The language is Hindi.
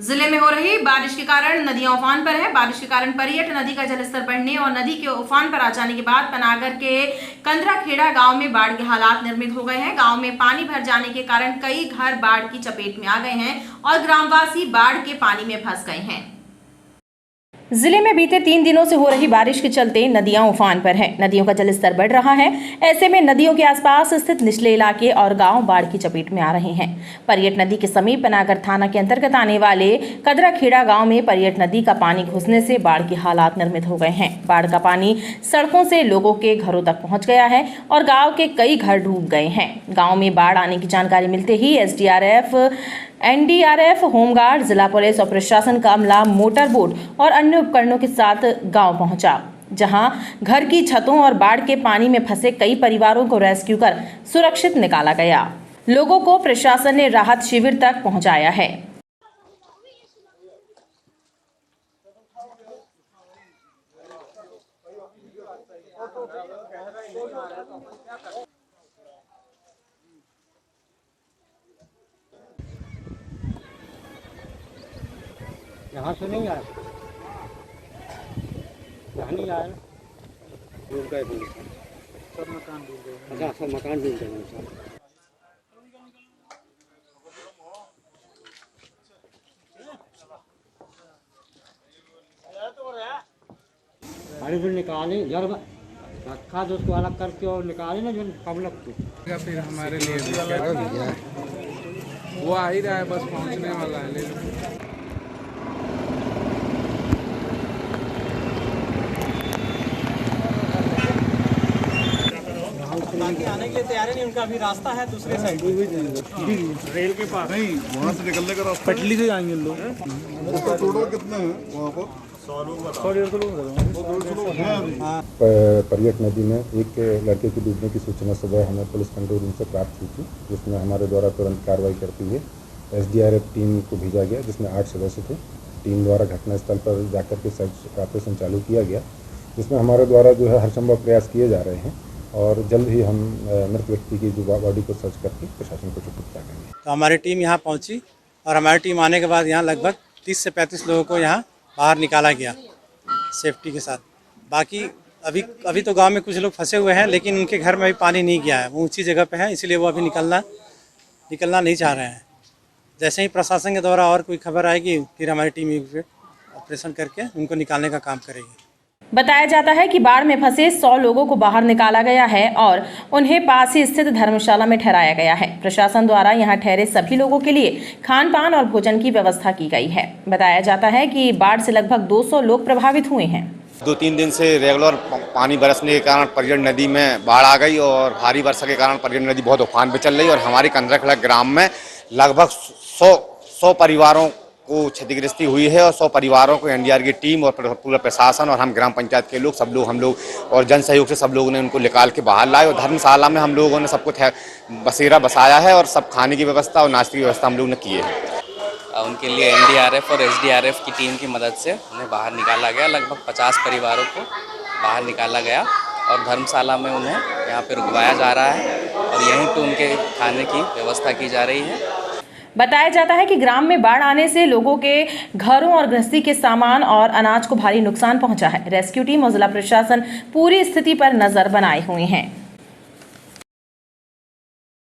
जिले में हो रही बारिश के कारण नदियां उफान पर है। बारिश के कारण परियट नदी का जलस्तर बढ़ने और नदी के उफान पर आ जाने के बाद पनागर के कंदराखेड़ा गांव में बाढ़ के हालात निर्मित हो गए हैं। गांव में पानी भर जाने के कारण कई घर बाढ़ की चपेट में आ गए हैं और ग्रामवासी बाढ़ के पानी में फंस गए हैं। जिले में बीते 3 दिनों से हो रही बारिश के चलते नदियां उफान पर हैं। नदियों का जलस्तर बढ़ रहा है। ऐसे में नदियों के आसपास स्थित निचले इलाके और गांव बाढ़ की चपेट में आ रहे हैं। परियट नदी के समीप पनागर थाना के अंतर्गत आने वाले कंदराखेड़ा गांव में परियट नदी का पानी घुसने से बाढ़ के हालात निर्मित हो गए हैं। बाढ़ का पानी सड़कों से लोगों के घरों तक पहुंच गया है और गाँव के कई घर डूब गए हैं। गाँव में बाढ़ आने की जानकारी मिलते ही SDRF, NDRF, होमगार्ड, जिला पुलिस और प्रशासन का अमला मोटर बोट और अन्य उपकरणों के साथ गांव पहुंचा, जहां घर की छतों और बाढ़ के पानी में फंसे कई परिवारों को रेस्क्यू कर सुरक्षित निकाला गया। लोगों को प्रशासन ने राहत शिविर तक पहुंचाया है। यहाँ से नहीं आया, यहाँ नहीं आया, डूब गए सब मकान डूब गए। अच्छा, सब मकान डूब गए सर। अरे फिर निकाले जड़ रखा तो उसको अलग करके और निकाले ना जो पब्लिक को। फिर हमारे लिए वो आ ही रहा है, बस पहुँचने वाला है। ले लो। बाकी आने के लिए तैयार नहीं, उनका अभी रास्ता है दूसरे साइड रेल के पास नहीं, वहाँ से निकलने का रास्ता पटली से जाएंगे लोग। उसका टोटल कितना है वहाँ पर? 100 है। परियट नदी में एक लड़के की डूबने की सूचना सुबह हमें पुलिस कंट्रोल रूम से प्राप्त हुई थी, जिसमें हमारे द्वारा तुरंत कार्रवाई करते हुए SDRF टीम को भेजा गया, जिसमें 8 सदस्य थे। टीम द्वारा घटनास्थल पर जाकर के सर्च ऑपरेशन चालू किया गया, जिसमें हमारे द्वारा जो है हर संभव प्रयास किए जा रहे हैं और जल्द ही हम मृत व्यक्ति की जो बॉडी को सर्च करके प्रशासन को सुपुर्द करेंगे। तो हमारी टीम यहाँ पहुँची और हमारी टीम आने के बाद यहाँ लगभग 30 से 35 लोगों को यहाँ बाहर निकाला गया सेफ्टी के साथ। बाकी अभी तो गांव में कुछ लोग फंसे हुए हैं, लेकिन उनके घर में अभी पानी नहीं गया है, वो ऊंची जगह पे है, इसीलिए वो अभी निकलना नहीं चाह रहे हैं। जैसे ही प्रशासन के द्वारा और कोई खबर आएगी फिर हमारी टीम ऑपरेशन करके उनको निकालने का काम करेगी। बताया जाता है कि बाढ़ में फंसे 100 लोगों को बाहर निकाला गया है और उन्हें पास ही स्थित धर्मशाला में ठहराया गया है। प्रशासन द्वारा यहां ठहरे सभी लोगों के लिए खान पान और भोजन की व्यवस्था की गई है। बताया जाता है कि बाढ़ से लगभग 200 लोग प्रभावित हुए हैं। 2-3 दिन से रेगुलर पानी बरसने के कारण परियट नदी में बाढ़ आ गई और भारी वर्षा के कारण परियट नदी बहुत उफान पे चल रही है और हमारे कंदराखेड़ा ग्राम में लगभग 100 परिवारों को क्षतिग्रस्ती हुई है और 100 परिवारों को NDR की टीम और पूरा प्रशासन और हम ग्राम पंचायत के लोग हम लोग और जन सहयोग से सब लोगों ने उनको निकाल के बाहर लाए और धर्मशाला में हम लोगों ने सबको बसेरा बसाया है और सब खाने की व्यवस्था और नाश्ते की व्यवस्था हम लोग ने की है। उनके लिए NDRF और SDRF की टीम की मदद से उन्हें बाहर निकाला गया। लगभग 50 परिवारों को बाहर निकाला गया और धर्मशाला में उन्हें यहाँ पे रुकवाया जा रहा है और यहीं पे उनके खाने की व्यवस्था की जा रही है। बताया जाता है कि ग्राम में बाढ़ आने से लोगों के घरों और गृहस्थी के सामान और अनाज को भारी नुकसान पहुंचा है। रेस्क्यू टीम और जिला प्रशासन पूरी स्थिति पर नजर बनाए हुए हैं।